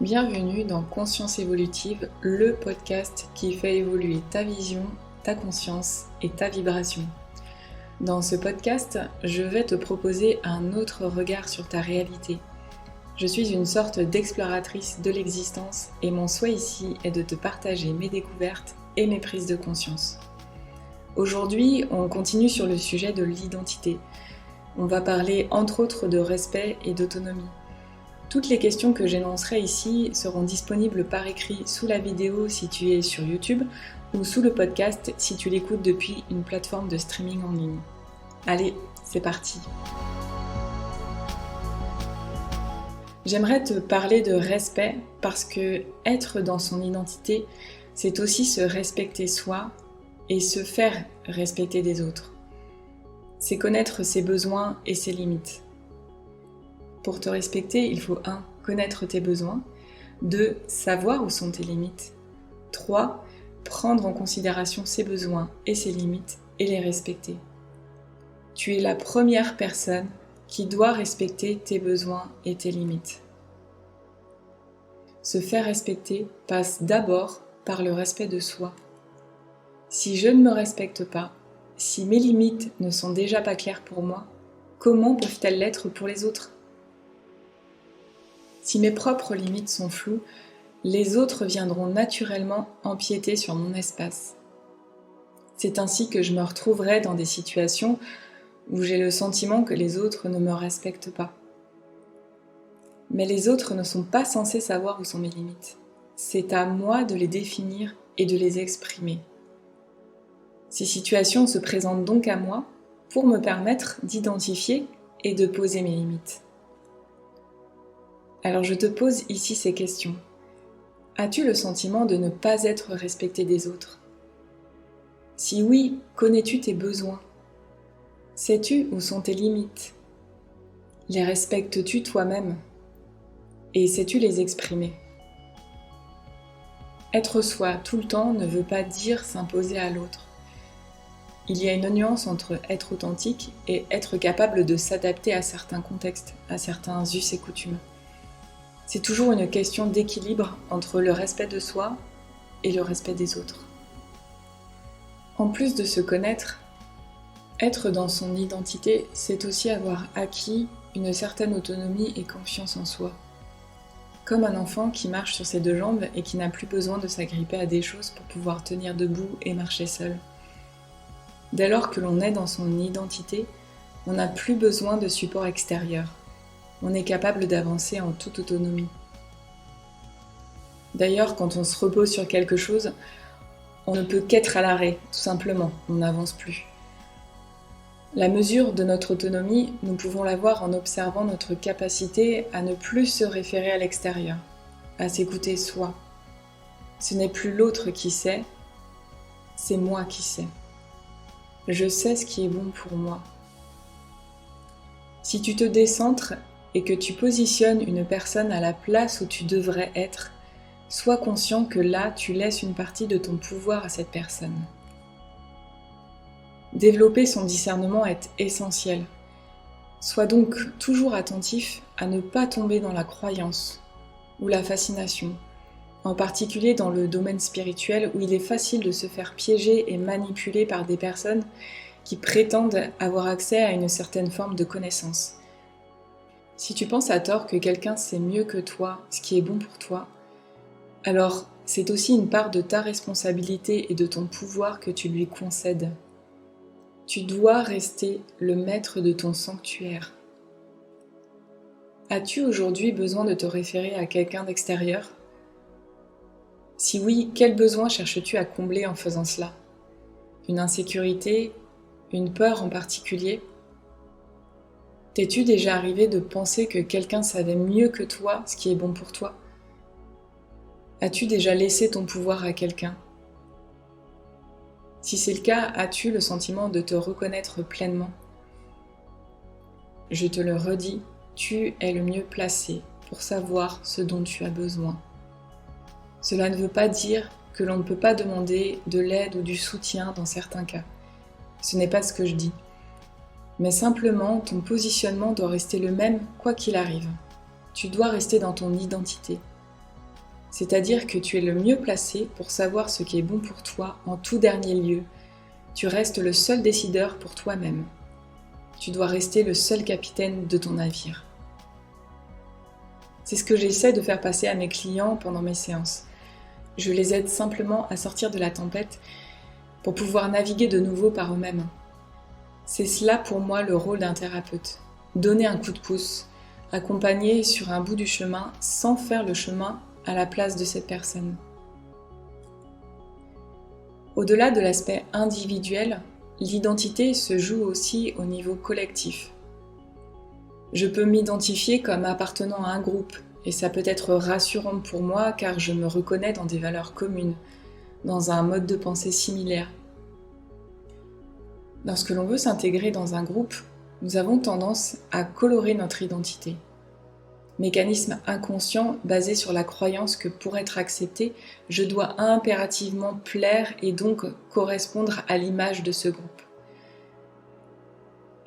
Bienvenue dans Conscience évolutive, le podcast qui fait évoluer ta vision, ta conscience et ta vibration. Dans ce podcast, je vais te proposer un autre regard sur ta réalité. Je suis une sorte d'exploratrice de l'existence et mon souhait ici est de te partager mes découvertes et mes prises de conscience. Aujourd'hui, on continue sur le sujet de l'identité. On va parler entre autres de respect et d'autonomie. Toutes les questions que j'énoncerai ici seront disponibles par écrit sous la vidéo si tu es sur YouTube ou sous le podcast si tu l'écoutes depuis une plateforme de streaming en ligne. Allez, c'est parti! J'aimerais te parler de respect parce que être dans son identité, c'est aussi se respecter soi et se faire respecter des autres. C'est connaître ses besoins et ses limites. Pour te respecter, il faut 1. Connaître tes besoins, 2. Savoir où sont tes limites, 3. Prendre en considération ses besoins et ses limites et les respecter. Tu es la première personne qui doit respecter tes besoins et tes limites. Se faire respecter passe d'abord par le respect de soi. Si je ne me respecte pas, si mes limites ne sont déjà pas claires pour moi, comment peuvent-elles l'être pour les autres ? Si mes propres limites sont floues, les autres viendront naturellement empiéter sur mon espace. C'est ainsi que je me retrouverai dans des situations où j'ai le sentiment que les autres ne me respectent pas. Mais les autres ne sont pas censés savoir où sont mes limites. C'est à moi de les définir et de les exprimer. Ces situations se présentent donc à moi pour me permettre d'identifier et de poser mes limites. Alors je te pose ici ces questions. As-tu le sentiment de ne pas être respecté des autres ? Si oui, connais-tu tes besoins ? Sais-tu où sont tes limites ? Les respectes-tu toi-même ? Et sais-tu les exprimer ? Être soi tout le temps ne veut pas dire s'imposer à l'autre. Il y a une nuance entre être authentique et être capable de s'adapter à certains contextes, à certains us et coutumes. C'est toujours une question d'équilibre entre le respect de soi et le respect des autres. En plus de se connaître, être dans son identité, c'est aussi avoir acquis une certaine autonomie et confiance en soi. Comme un enfant qui marche sur ses 2 jambes et qui n'a plus besoin de s'agripper à des choses pour pouvoir tenir debout et marcher seul. Dès lors que l'on est dans son identité, on n'a plus besoin de support extérieur. On est capable d'avancer en toute autonomie. D'ailleurs, quand on se repose sur quelque chose, on ne peut qu'être à l'arrêt, tout simplement, on n'avance plus. La mesure de notre autonomie, nous pouvons l'avoir en observant notre capacité à ne plus se référer à l'extérieur, à s'écouter soi. Ce n'est plus l'autre qui sait, c'est moi qui sais. Je sais ce qui est bon pour moi. Si tu te décentres et que tu positionnes une personne à la place où tu devrais être, sois conscient que là, tu laisses une partie de ton pouvoir à cette personne. Développer son discernement est essentiel. Sois donc toujours attentif à ne pas tomber dans la croyance ou la fascination, en particulier dans le domaine spirituel où il est facile de se faire piéger et manipuler par des personnes qui prétendent avoir accès à une certaine forme de connaissance. Si tu penses à tort que quelqu'un sait mieux que toi ce qui est bon pour toi, alors c'est aussi une part de ta responsabilité et de ton pouvoir que tu lui concèdes. Tu dois rester le maître de ton sanctuaire. As-tu aujourd'hui besoin de te référer à quelqu'un d'extérieur ? Si oui, quel besoin cherches-tu à combler en faisant cela ? Une insécurité ? Une peur en particulier ? T'es-tu déjà arrivé de penser que quelqu'un savait mieux que toi ce qui est bon pour toi ? As-tu déjà laissé ton pouvoir à quelqu'un ? Si c'est le cas, as-tu le sentiment de te reconnaître pleinement ? Je te le redis, tu es le mieux placé pour savoir ce dont tu as besoin. Cela ne veut pas dire que l'on ne peut pas demander de l'aide ou du soutien dans certains cas. Ce n'est pas ce que je dis. Mais simplement, ton positionnement doit rester le même quoi qu'il arrive. Tu dois rester dans ton identité. C'est-à-dire que tu es le mieux placé pour savoir ce qui est bon pour toi en tout dernier lieu. Tu restes le seul décideur pour toi-même. Tu dois rester le seul capitaine de ton navire. C'est ce que j'essaie de faire passer à mes clients pendant mes séances. Je les aide simplement à sortir de la tempête pour pouvoir naviguer de nouveau par eux-mêmes. C'est cela pour moi le rôle d'un thérapeute. Donner un coup de pouce, accompagner sur un bout du chemin sans faire le chemin à la place de cette personne. Au-delà de l'aspect individuel, l'identité se joue aussi au niveau collectif. Je peux m'identifier comme appartenant à un groupe, et ça peut être rassurant pour moi car je me reconnais dans des valeurs communes, dans un mode de pensée similaire. Lorsque l'on veut s'intégrer dans un groupe, nous avons tendance à colorer notre identité. Mécanisme inconscient basé sur la croyance que pour être accepté, je dois impérativement plaire et donc correspondre à l'image de ce groupe.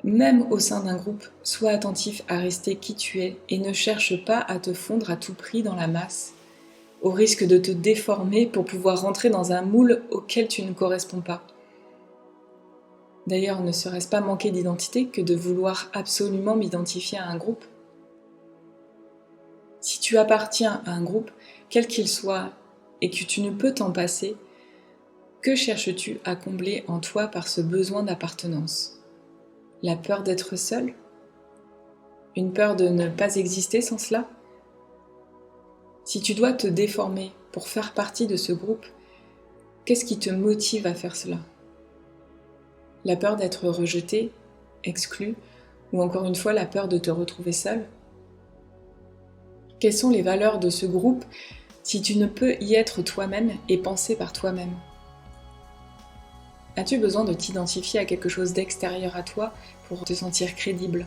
Même au sein d'un groupe, sois attentif à rester qui tu es et ne cherche pas à te fondre à tout prix dans la masse, au risque de te déformer pour pouvoir rentrer dans un moule auquel tu ne corresponds pas. D'ailleurs, ne serait-ce pas manquer d'identité que de vouloir absolument m'identifier à un groupe ? Si tu appartiens à un groupe, quel qu'il soit, et que tu ne peux t'en passer, que cherches-tu à combler en toi par ce besoin d'appartenance ? La peur d'être seul ? Une peur de ne pas exister sans cela ? Si tu dois te déformer pour faire partie de ce groupe, qu'est-ce qui te motive à faire cela ? La peur d'être rejeté, exclu, ou encore une fois la peur de te retrouver seul ? Quelles sont les valeurs de ce groupe si tu ne peux y être toi-même et penser par toi-même ? As-tu besoin de t'identifier à quelque chose d'extérieur à toi pour te sentir crédible,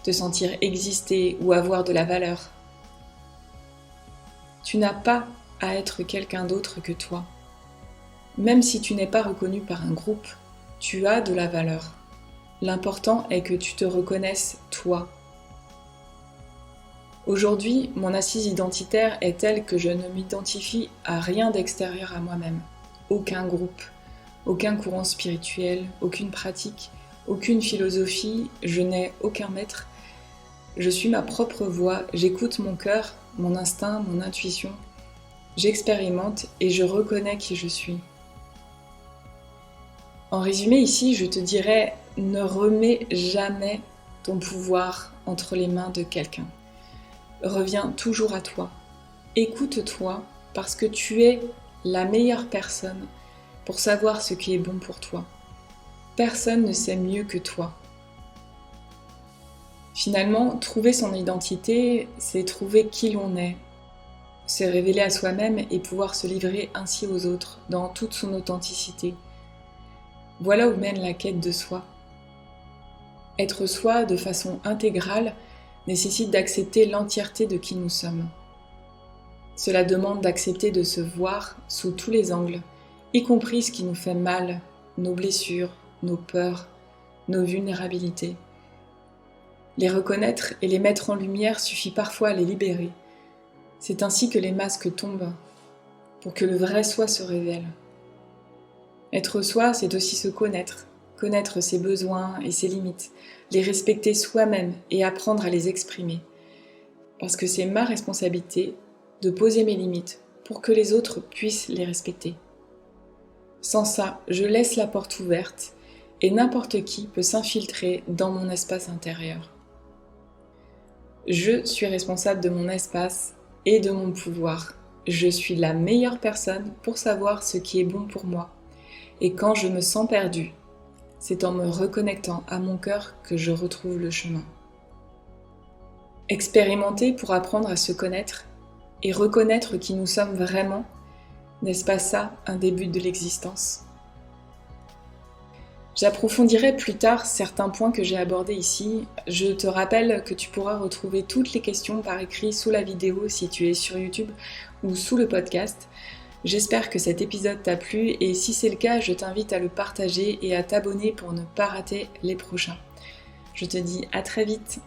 te sentir exister ou avoir de la valeur ? Tu n'as pas à être quelqu'un d'autre que toi. Même si tu n'es pas reconnu par un groupe, tu as de la valeur. L'important est que tu te reconnaisses toi. Aujourd'hui, mon assise identitaire est telle que je ne m'identifie à rien d'extérieur à moi-même. Aucun groupe, aucun courant spirituel, aucune pratique, aucune philosophie, je n'ai aucun maître. Je suis ma propre voix, j'écoute mon cœur, mon instinct, mon intuition. J'expérimente et je reconnais qui je suis. En résumé ici, je te dirais, ne remets jamais ton pouvoir entre les mains de quelqu'un. Reviens toujours à toi. Écoute-toi parce que tu es la meilleure personne pour savoir ce qui est bon pour toi. Personne ne sait mieux que toi. Finalement, trouver son identité, c'est trouver qui l'on est, se révéler à soi-même et pouvoir se livrer ainsi aux autres dans toute son authenticité. Voilà où mène la quête de soi. Être soi de façon intégrale nécessite d'accepter l'entièreté de qui nous sommes. Cela demande d'accepter de se voir sous tous les angles, y compris ce qui nous fait mal, nos blessures, nos peurs, nos vulnérabilités. Les reconnaître et les mettre en lumière suffit parfois à les libérer. C'est ainsi que les masques tombent, pour que le vrai soi se révèle. Être soi, c'est aussi se connaître, connaître ses besoins et ses limites, les respecter soi-même et apprendre à les exprimer. Parce que c'est ma responsabilité de poser mes limites pour que les autres puissent les respecter. Sans ça, je laisse la porte ouverte et n'importe qui peut s'infiltrer dans mon espace intérieur. Je suis responsable de mon espace et de mon pouvoir. Je suis la meilleure personne pour savoir ce qui est bon pour moi. Et quand je me sens perdue, c'est en me reconnectant à mon cœur que je retrouve le chemin. Expérimenter pour apprendre à se connaître et reconnaître qui nous sommes vraiment, n'est-ce pas ça un début de l'existence ? J'approfondirai plus tard certains points que j'ai abordés ici. Je te rappelle que tu pourras retrouver toutes les questions par écrit sous la vidéo si tu es sur YouTube ou sous le podcast. J'espère que cet épisode t'a plu et si c'est le cas, je t'invite à le partager et à t'abonner pour ne pas rater les prochains. Je te dis à très vite.